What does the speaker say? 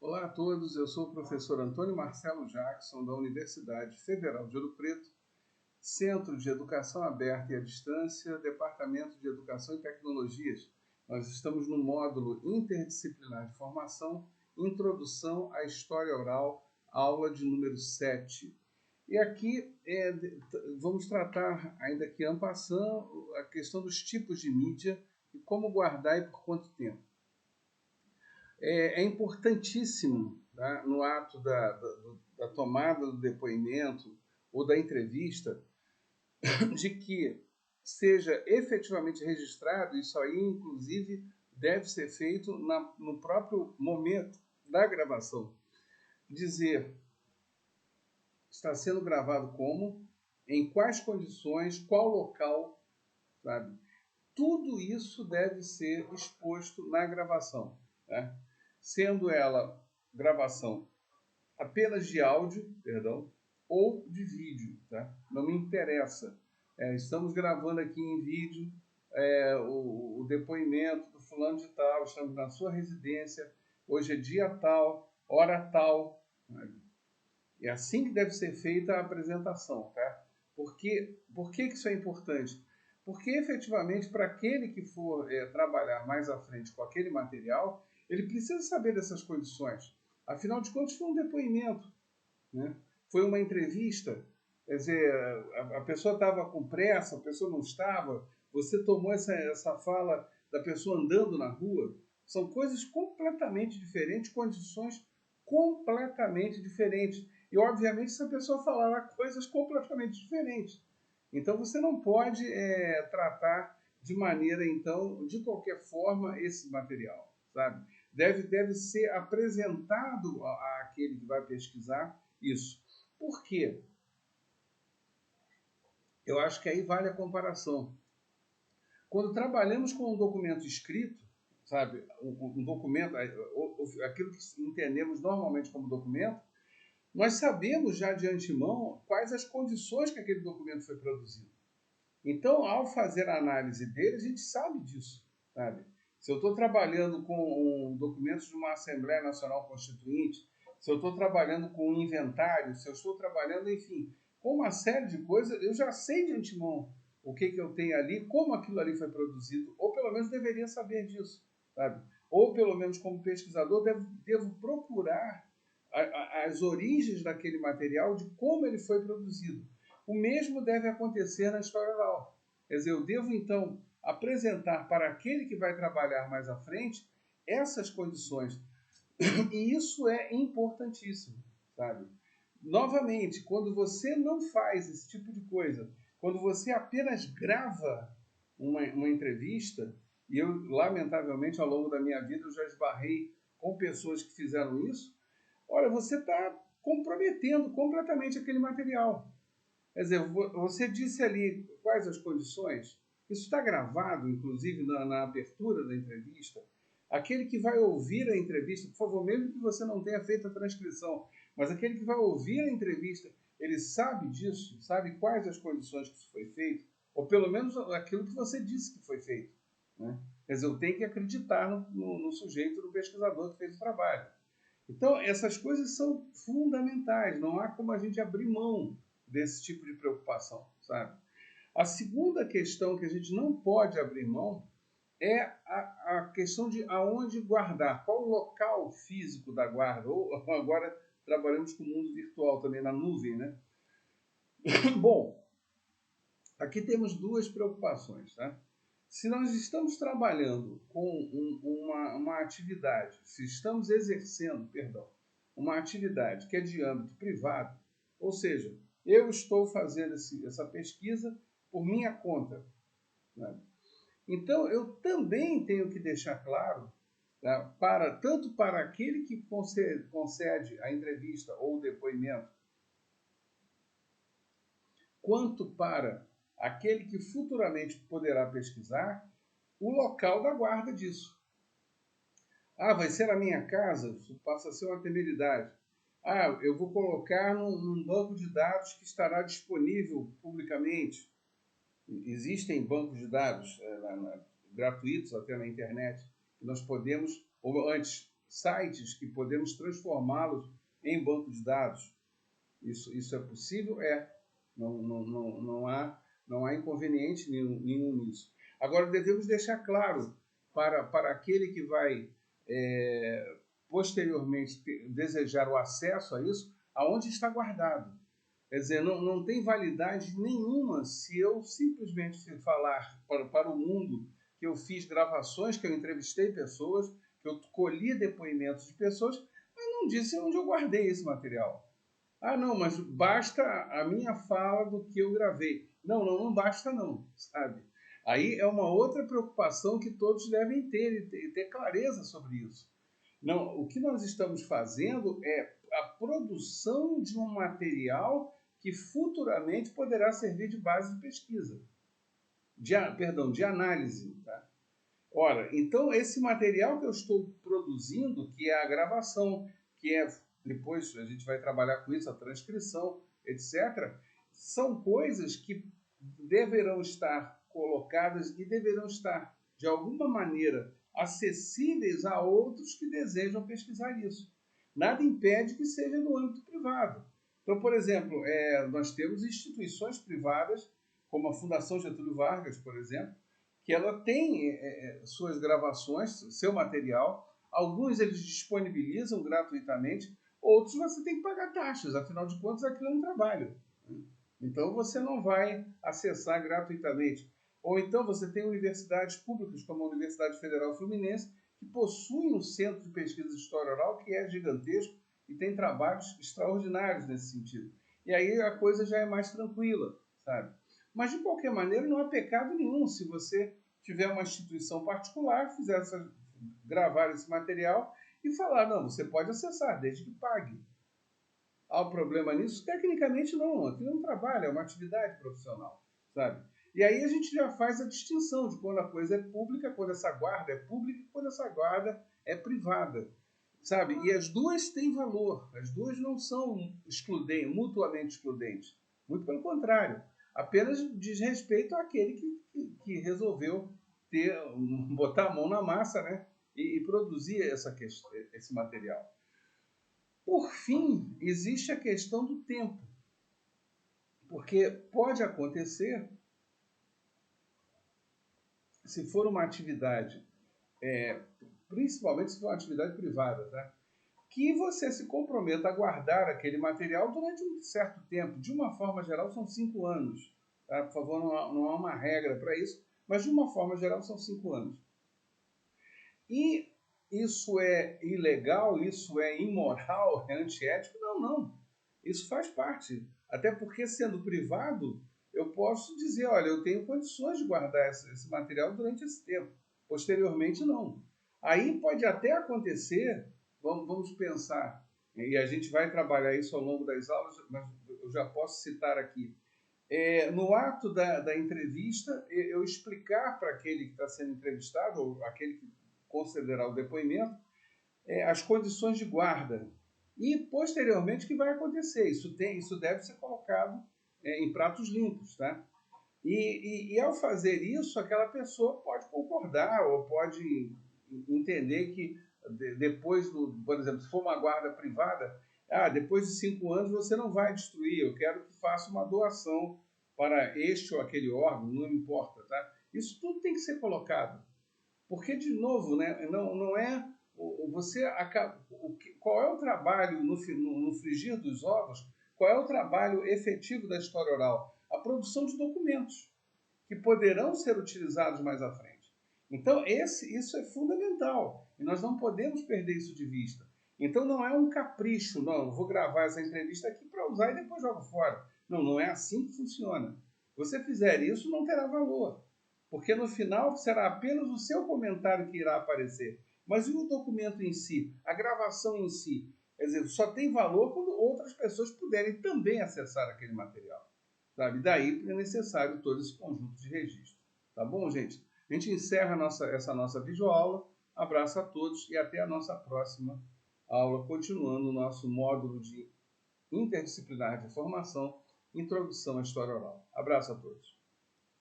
Olá a todos, eu sou o professor Antônio Marcelo Jackson, da Universidade Federal de Ouro Preto, Centro de Educação Aberta e à Distância, Departamento de Educação e Tecnologias. Nós estamos no módulo interdisciplinar de formação, Introdução à História Oral, aula de número 7. E aqui vamos tratar, ainda que en passant, a questão dos tipos de mídia e como guardar e por quanto tempo. É importantíssimo, tá, no ato da tomada do depoimento ou da entrevista, de que seja efetivamente registrado, isso aí, inclusive, deve ser feito no próprio momento da gravação. Dizer, está sendo gravado como, em quais condições, qual local, sabe? Tudo isso deve ser exposto na gravação, né? Sendo ela gravação apenas de áudio, ou de vídeo, tá? Não me interessa. Estamos gravando aqui em vídeo o depoimento do fulano de tal, estamos na sua residência, hoje é dia tal, hora tal. É assim que deve ser feita a apresentação, tá? Por que isso é importante? Porque, efetivamente, para aquele que for trabalhar mais à frente com aquele material, ele precisa saber dessas condições. Afinal de contas, foi um depoimento, né? Foi uma entrevista. Quer dizer, a pessoa estava com pressa, a pessoa não estava, você tomou essa fala da pessoa andando na rua. São coisas completamente diferentes, condições completamente diferentes. E, obviamente, essa pessoa falará coisas completamente diferentes. Então, você não pode tratar de maneira, então, de qualquer forma, esse material, sabe? Deve ser apresentado àquele que vai pesquisar isso. Por quê? Eu acho que aí vale a comparação. Quando trabalhamos com um documento escrito, sabe, um documento, aquilo que entendemos normalmente como documento, nós sabemos já de antemão quais as condições que aquele documento foi produzido. Então, ao fazer a análise dele, a gente sabe disso, sabe? Se eu estou trabalhando com documentos de uma Assembleia Nacional Constituinte, se eu estou trabalhando com um inventário, se eu estou trabalhando, enfim, com uma série de coisas, eu já sei de antemão o que eu tenho ali, como aquilo ali foi produzido, ou pelo menos deveria saber disso, sabe? Ou pelo menos como pesquisador devo procurar as origens daquele material, de como ele foi produzido. O mesmo deve acontecer na história oral. Quer dizer, eu devo, então, apresentar para aquele que vai trabalhar mais à frente essas condições. E isso é importantíssimo, sabe? Novamente, quando você não faz esse tipo de coisa, quando você apenas grava uma entrevista, e eu, lamentavelmente, ao longo da minha vida, eu já esbarrei com pessoas que fizeram isso, olha, você está comprometendo completamente aquele material. Quer dizer, você disse ali quais as condições. Isso está gravado, inclusive, na abertura da entrevista. Aquele que vai ouvir a entrevista, por favor, mesmo que você não tenha feito a transcrição, mas aquele que vai ouvir a entrevista, ele sabe disso, sabe quais as condições que isso foi feito, ou pelo menos aquilo que você disse que foi feito, né? Quer dizer, eu tenho que acreditar no sujeito, no pesquisador que fez o trabalho. Então, essas coisas são fundamentais, não há como a gente abrir mão desse tipo de preocupação, sabe? A segunda questão que a gente não pode abrir mão é a questão de aonde guardar, qual o local físico da guarda, ou agora trabalhamos com o mundo virtual também, na nuvem, né? Bom, aqui temos duas preocupações, tá? Se nós estamos trabalhando com uma atividade, se estamos exercendo, uma atividade que é de âmbito privado, ou seja, eu estou fazendo essa pesquisa por minha conta, né? Então, eu também tenho que deixar claro, tá, tanto para aquele que concede a entrevista ou o depoimento, quanto para aquele que futuramente poderá pesquisar, o local da guarda disso. Ah, vai ser na minha casa? Isso passa a ser uma temeridade. Ah, eu vou colocar num banco de dados que estará disponível publicamente. Existem bancos de dados gratuitos até na internet, que nós podemos, ou antes, sites que podemos transformá-los em banco de dados. Isso é possível? É. Não há inconveniente nenhum nisso. Agora, devemos deixar claro para aquele que vai posteriormente desejar o acesso a isso, aonde está guardado. Quer dizer, não tem validade nenhuma se eu simplesmente falar para o mundo que eu fiz gravações, que eu entrevistei pessoas, que eu colhi depoimentos de pessoas, mas não disse onde eu guardei esse material. Ah, não, mas basta a minha fala do que eu gravei. Não basta não, sabe? Aí é uma outra preocupação que todos devem ter e ter clareza sobre isso. Não, o que nós estamos fazendo é a produção de um material que futuramente poderá servir de base de pesquisa, de análise. Tá? Ora, então esse material que eu estou produzindo, que é a gravação, que é, depois a gente vai trabalhar com isso, a transcrição, etc., são coisas que deverão estar colocadas e deverão estar, de alguma maneira, acessíveis a outros que desejam pesquisar isso. Nada impede que seja no âmbito privado. Então, por exemplo, nós temos instituições privadas, como a Fundação Getúlio Vargas, por exemplo, que ela tem suas gravações, seu material. Alguns eles disponibilizam gratuitamente, outros você tem que pagar taxas, afinal de contas aquilo é um trabalho. Então você não vai acessar gratuitamente. Ou então você tem universidades públicas, como a Universidade Federal Fluminense, que possui um centro de pesquisa de história oral que é gigantesco e tem trabalhos extraordinários nesse sentido. E aí a coisa já é mais tranquila, sabe? Mas, de qualquer maneira, não há pecado nenhum se você tiver uma instituição particular, gravar esse material e falar, não, você pode acessar, desde que pague. Há um problema nisso? Tecnicamente não, aquilo é um trabalho, é uma atividade profissional, sabe? E aí a gente já faz a distinção de quando a coisa é pública, quando essa guarda é pública e quando essa guarda é privada, sabe? E as duas têm valor, as duas não são mutuamente excludentes, muito pelo contrário, apenas diz respeito àquele que resolveu botar a mão na massa, né? E produzir esse material. Por fim, existe a questão do tempo, porque pode acontecer, se for uma atividade, principalmente se for uma atividade privada, tá? Que você se comprometa a guardar aquele material durante um certo tempo. De uma forma geral, são 5 anos. Tá? Por favor, não há uma regra para isso, mas de uma forma geral, são 5 anos. E isso é ilegal, isso é imoral, é antiético? Não. Isso faz parte. Até porque, sendo privado, eu posso dizer, olha, eu tenho condições de guardar esse material durante esse tempo. Posteriormente, não. Aí pode até acontecer, vamos pensar, e a gente vai trabalhar isso ao longo das aulas, mas eu já posso citar aqui. No ato da entrevista, eu explicar para aquele que está sendo entrevistado, ou aquele que considerar o depoimento, as condições de guarda. E, posteriormente, o que vai acontecer? Isso deve ser colocado em pratos limpos, tá? E ao fazer isso, aquela pessoa pode concordar ou pode entender que depois, por exemplo, se for uma guarda privada, depois de 5 anos você não vai destruir, eu quero que faça uma doação para este ou aquele órgão, não importa, tá? Isso tudo tem que ser colocado. Porque, de novo, né, não é... Qual é o trabalho no frigir dos ovos? Qual é o trabalho efetivo da história oral? A produção de documentos que poderão ser utilizados mais à frente. Então, isso é fundamental e nós não podemos perder isso de vista. Então, não é um capricho, não, eu vou gravar essa entrevista aqui para usar e depois jogo fora. Não é assim que funciona. Se você fizer isso, não terá valor, porque no final será apenas o seu comentário que irá aparecer. Mas e o documento em si, a gravação em si? Quer dizer, só tem valor quando outras pessoas puderem também acessar aquele material. Sabe? Daí é necessário todo esse conjunto de registros. Tá bom, gente? A gente encerra essa nossa videoaula. Abraço a todos e até a nossa próxima aula, continuando o nosso módulo de interdisciplinar de formação, Introdução à História Oral. Abraço a todos.